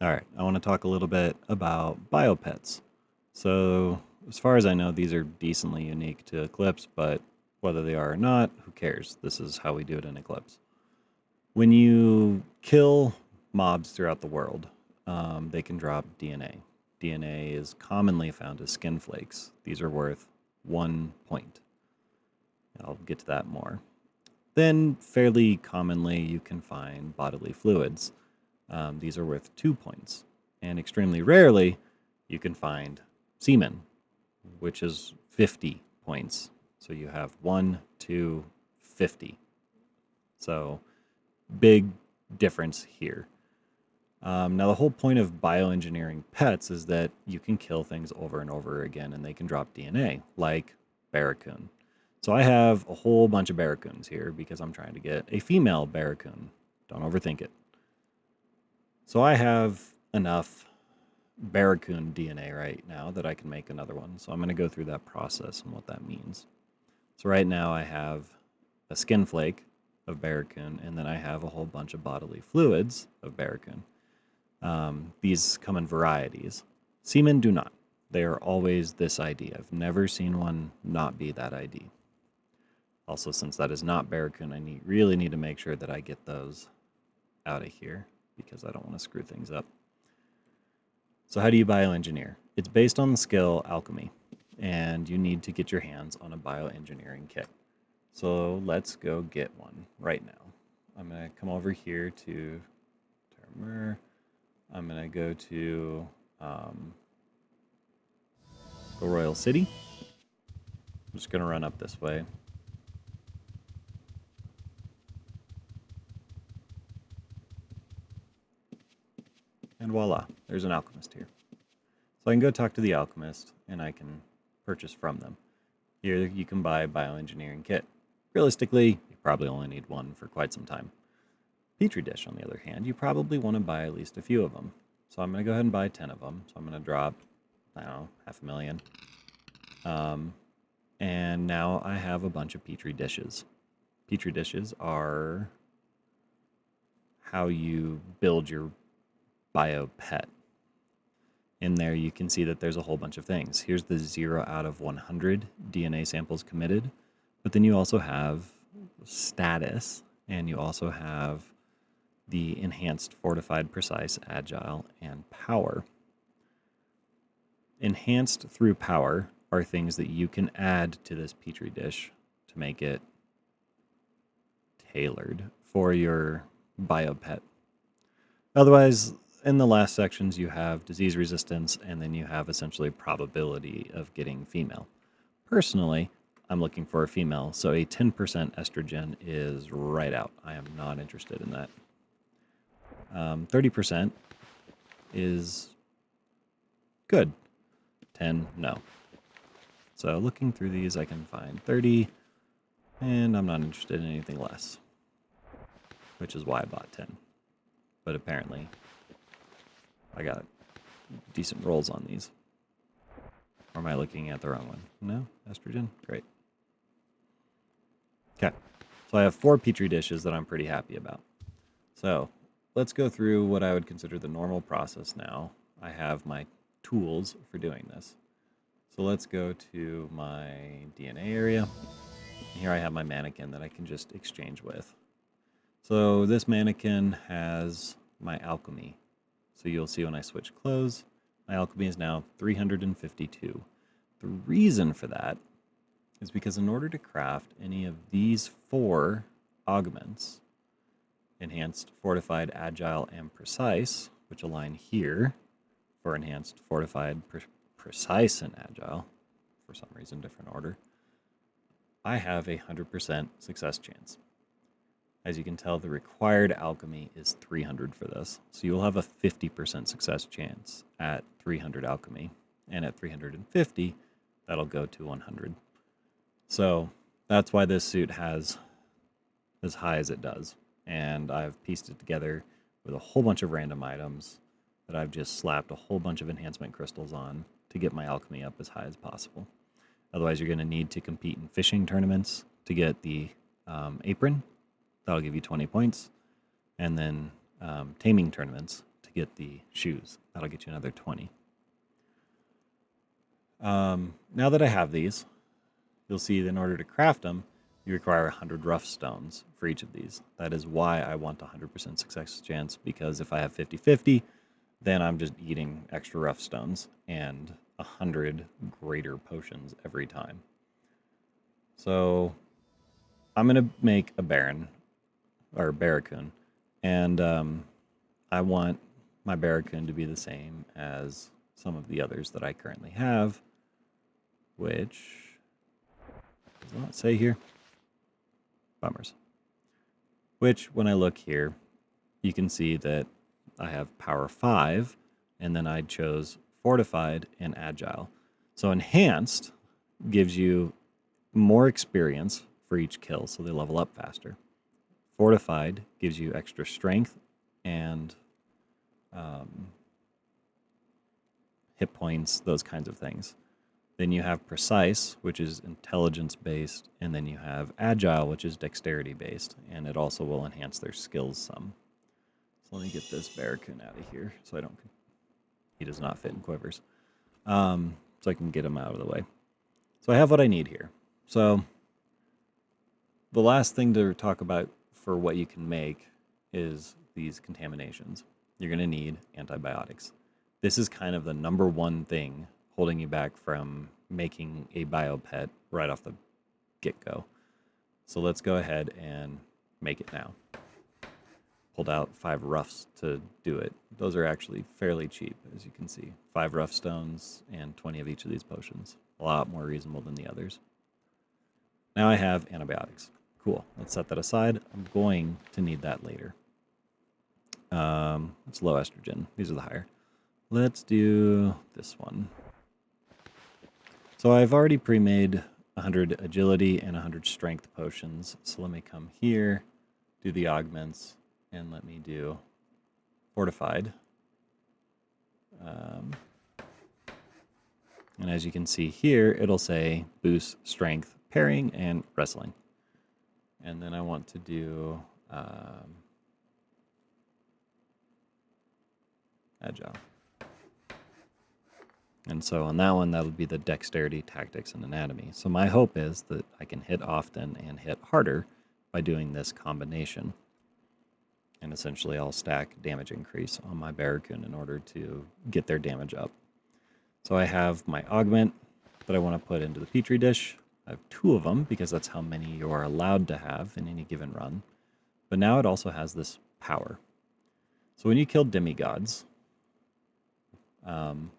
All right, I want to talk a little bit about biopets. So, as far as I know, these are decently unique to Eclipse, but whether they are or not, who cares? This is how we do it in Eclipse. When you kill mobs throughout the world, they can drop DNA. DNA is commonly found as skin flakes. These are worth 1 point. I'll get to that more. Then, fairly commonly, you can find bodily fluids. These are worth 2 points. And extremely rarely, you can find semen, which is 50 points. So you have 1, 2, 50. So big difference here. Now, the whole point of bioengineering pets is that you can kill things over and over again and they can drop DNA, like Barracoon. So I have a whole bunch of Barracoons here because I'm trying to get a female Barracoon. Don't overthink it. So I have enough Barracoon DNA right now that I can make another one. So I'm going to go through that process and what that means. So right now I have a skin flake of Barracoon, and then I have a whole bunch of bodily fluids of Barracoon. These come in varieties. Semen do not. They are always this ID. I've never seen one not be that ID. Also, since that is not Barracoon, I really need to make sure that I get those out of here because I don't want to screw things up. So how do you bioengineer? It's based on the skill alchemy, and you need to get your hands on a bioengineering kit. So let's go get one right now. I'm going to come over here to Termer. I'm going to go to the Royal City. I'm just going to run up this way. And voila, there's an alchemist here. So I can go talk to the alchemist, and I can purchase from them. Here you can buy a bioengineering kit. Realistically, you probably only need one for quite some time. Petri dish, on the other hand, you probably want to buy at least a few of them. So I'm going to go ahead and buy 10 of them. So I'm going to drop, I don't know, 500,000. And now I have a bunch of Petri dishes. Petri dishes are how you build your bio pet. In there, you can see that there's a whole bunch of things. Here's the 0 out of 100 DNA samples committed. But then you also have status, and you also have the enhanced, fortified, precise, agile, and power. Enhanced through power are things that you can add to this Petri dish to make it tailored for your biopet. Otherwise, in the last sections, you have disease resistance, and then you have essentially probability of getting female. Personally, I'm looking for a female, so a 10% estrogen is right out. I am not interested in that. 30% is good. 10, no. So looking through these, I can find 30, and I'm not interested in anything less, which is why I bought 10. But apparently, I got decent rolls on these. Or am I looking at the wrong one? No? Estrogen? Great. Okay. So I have 4 Petri dishes that I'm pretty happy about. So let's go through what I would consider the normal process now. I have my tools for doing this. So let's go to my DNA area. Here I have my mannequin that I can just exchange with. So this mannequin has my alchemy. So you'll see when I switch clothes, my alchemy is now 352. The reason for that is because in order to craft any of these 4 augments, enhanced, fortified, agile, and precise, which align here for enhanced, fortified, precise, and agile, for some reason different order, I have a 100% success chance. As you can tell, the required alchemy is 300 for this. So you'll have a 50% success chance at 300 alchemy. And at 350, that'll go to 100. So that's why this suit has as high as it does. And I've pieced it together with a whole bunch of random items that I've just slapped a whole bunch of enhancement crystals on to get my alchemy up as high as possible. Otherwise, you're going to need to compete in fishing tournaments to get the apron. That'll give you 20 points. And then taming tournaments to get the shoes. That'll get you another 20. Now that I have these, you'll see that in order to craft them, you require 100 rough stones for each of these. That is why I want 100% success chance, because if I have 50-50, then I'm just eating extra rough stones and 100 greater potions every time. So I'm going to make a Baron, or Barracoon, and I want my Barracoon to be the same as some of the others that I currently have, which does not say here. Bummers. Which, when I look here, you can see that I have power 5, and then I chose fortified and agile. So enhanced gives you more experience for each kill, so they level up faster. Fortified gives you extra strength and hit points, those kinds of things. Then you have precise, which is intelligence based, and then you have agile, which is dexterity based, and it also will enhance their skills some. So let me get this Barracoon out of here so he does not fit in quivers. So I can get him out of the way. So I have what I need here. So the last thing to talk about for what you can make is these contaminations. You're going to need antibiotics. This is kind of the number one thing holding you back from making a biopet right off the get-go. So let's go ahead and make it now. Pulled out 5 roughs to do it. Those are actually fairly cheap, as you can see. 5 rough stones and 20 of each of these potions. A lot more reasonable than the others. Now I have antibiotics. Cool. Let's set that aside. I'm going to need that later. It's low estrogen. These are the higher. Let's do this one. So I've already pre-made 100 agility and 100 strength potions. So let me come here, do the augments, and let me do fortified. And as you can see here, it'll say boost strength, parrying, and wrestling. And then I want to do agile. And so on that one, that'll be the dexterity, tactics, and anatomy. So my hope is that I can hit often and hit harder by doing this combination. And essentially I'll stack damage increase on my Barracoon in order to get their damage up. So I have my augment that I want to put into the Petri dish. I have 2 of them because that's how many you are allowed to have in any given run. But now it also has this power. So when you kill demigods,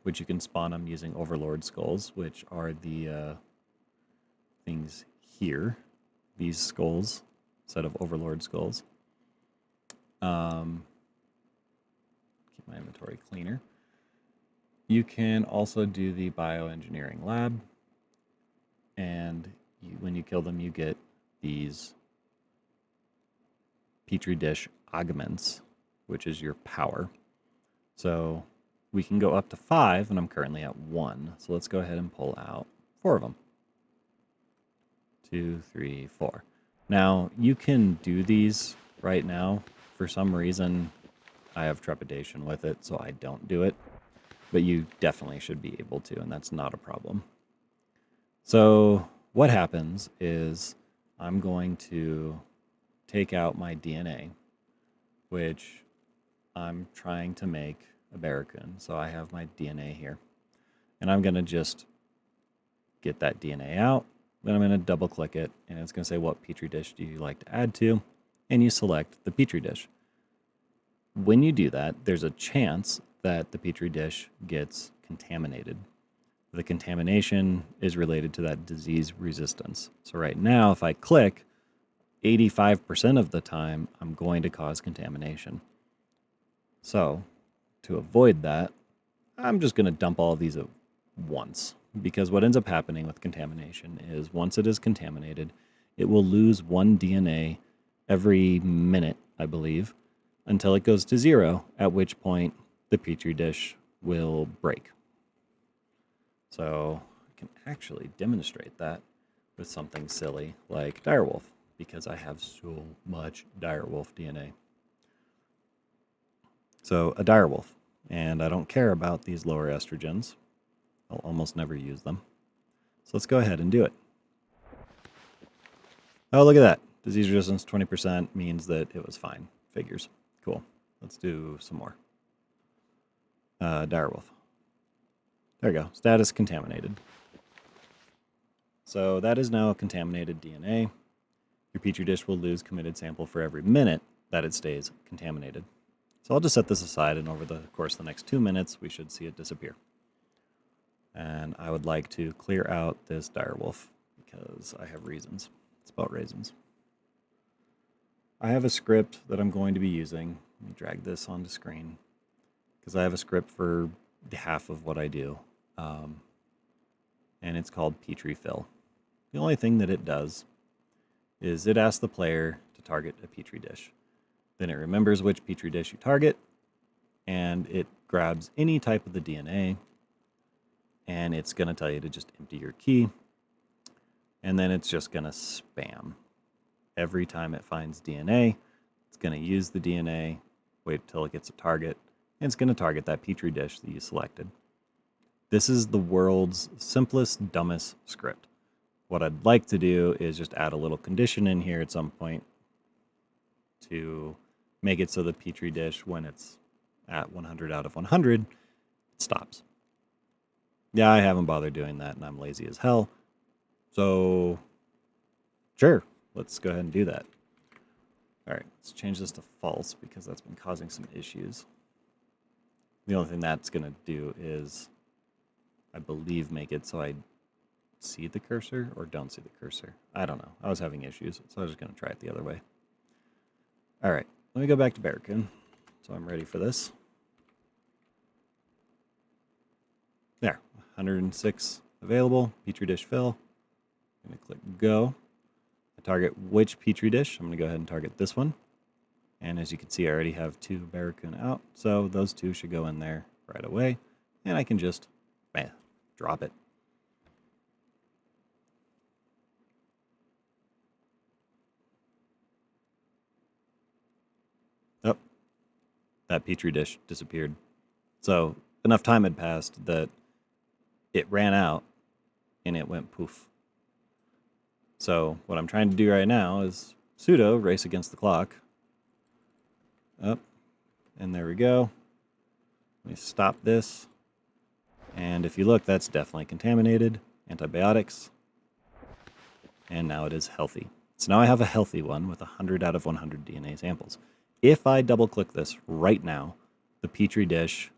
which you can spawn them using Overlord Skulls, which are the things here, these skulls, set of Overlord Skulls. Keep my inventory cleaner. You can also do the bioengineering lab, and when you kill them, you get these Petri dish augments, which is your power. So we can go up to 5, and I'm currently at 1. So let's go ahead and pull out 4 of them. 2, 3, 4. Now, you can do these right now. For some reason, I have trepidation with it, so I don't do it. But you definitely should be able to, and that's not a problem. So what happens is I'm going to take out my DNA, which I'm trying to make a Barracoon. So I have my DNA here. And I'm going to just get that DNA out. Then I'm going to double click it, and it's going to say, what Petri dish do you like to add to? And you select the Petri dish. When you do that, there's a chance that the Petri dish gets contaminated. The contamination is related to that disease resistance. So right now, if I click, 85% of the time, I'm going to cause contamination. So to avoid that, I'm just going to dump all of these at once. Because what ends up happening with contamination is once it is contaminated, it will lose 1 DNA every minute, I believe, until it goes to 0, at which point the Petri dish will break. So I can actually demonstrate that with something silly like direwolf, because I have so much direwolf DNA. So a direwolf. And I don't care about these lower estrogens. I'll almost never use them. So let's go ahead and do it. Oh, look at that. Disease resistance 20% means that it was fine. Figures. Cool. Let's do some more. Direwolf. There we go. Status contaminated. So that is now contaminated DNA. Your Petri dish will lose committed sample for every minute that it stays contaminated. So I'll just set this aside, and over the course of the next 2 minutes, we should see it disappear. And I would like to clear out this direwolf because I have reasons. It's about raisins. I have a script that I'm going to be using. Let me drag this onto screen because I have a script for half of what I do. And it's called Petri Fill. The only thing that it does is it asks the player to target a Petri dish. Then it remembers which Petri dish you target, and it grabs any type of the DNA, and it's going to tell you to just empty your key, and then it's just going to spam. Every time it finds DNA, it's going to use the DNA, wait till it gets a target, and it's going to target that Petri dish that you selected. This is the world's simplest, dumbest script. What I'd like to do is just add a little condition in here at some point to make it so the Petri dish, when it's at 100 out of 100, it stops. Yeah, I haven't bothered doing that, and I'm lazy as hell. So, sure, let's go ahead and do that. All right, let's change this to false because that's been causing some issues. The only thing that's going to do is, I believe, make it so I see the cursor or don't see the cursor. I don't know. I was having issues, so I was just going to try it the other way. All right, let me go back to Barracoon, so I'm ready for this. There, 106 available, Petri dish fill. I'm going to click go. I target which Petri dish. I'm going to go ahead and target this one. And as you can see, I already have 2 Barracoon out, so those 2 should go in there right away. And I can just drop it. Oh, that Petri dish disappeared. So enough time had passed that it ran out and it went poof. So what I'm trying to do right now is sudo race against the clock. Up, and there we go. Let me stop this. And if you look, that's definitely contaminated. Antibiotics. And now it is healthy. So now I have a healthy one with 100 out of 100 DNA samples. If I double click this right now, the Petri dish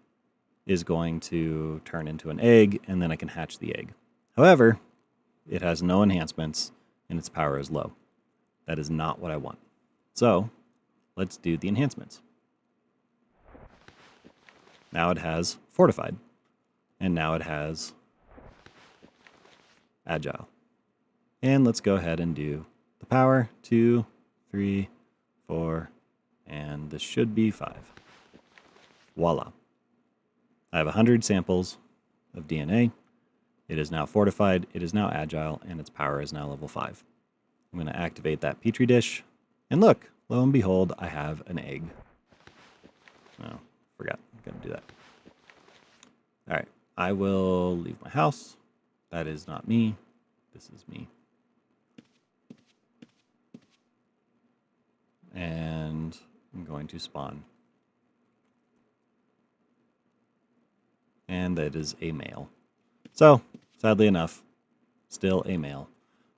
is going to turn into an egg, and then I can hatch the egg. However, it has no enhancements, and its power is low. That is not what I want. So let's do the enhancements. Now it has fortified, and now it has agile. And let's go ahead and do the power, 2, 3, 4, and this should be 5. Voila. I have 100 samples of DNA. It is now fortified, it is now agile, and its power is now level 5. I'm going to activate that Petri dish, and look, lo and behold, I have an egg. Oh, forgot. I'm going to do that. All right, I will leave my house. That is not me. This is me. And I'm going to spawn. And that is a male. So, sadly enough, still a male.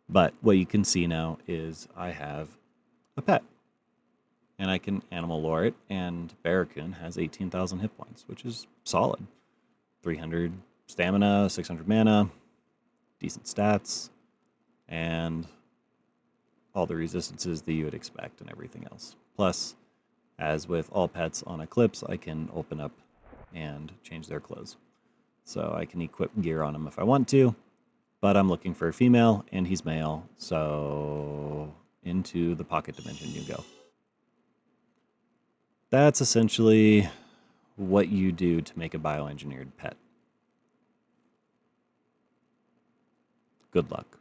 But what you can see now is I have a pet. And I can animal lore it, and Barracoon has 18,000 hit points, which is solid. 300 stamina, 600 mana, decent stats, and all the resistances that you would expect and everything else. Plus, as with all pets on Eclipse, I can open up and change their clothes. So I can equip gear on him if I want to, but I'm looking for a female, and he's male, so into the pocket dimension you go. That's essentially what you do to make a bioengineered pet. Good luck.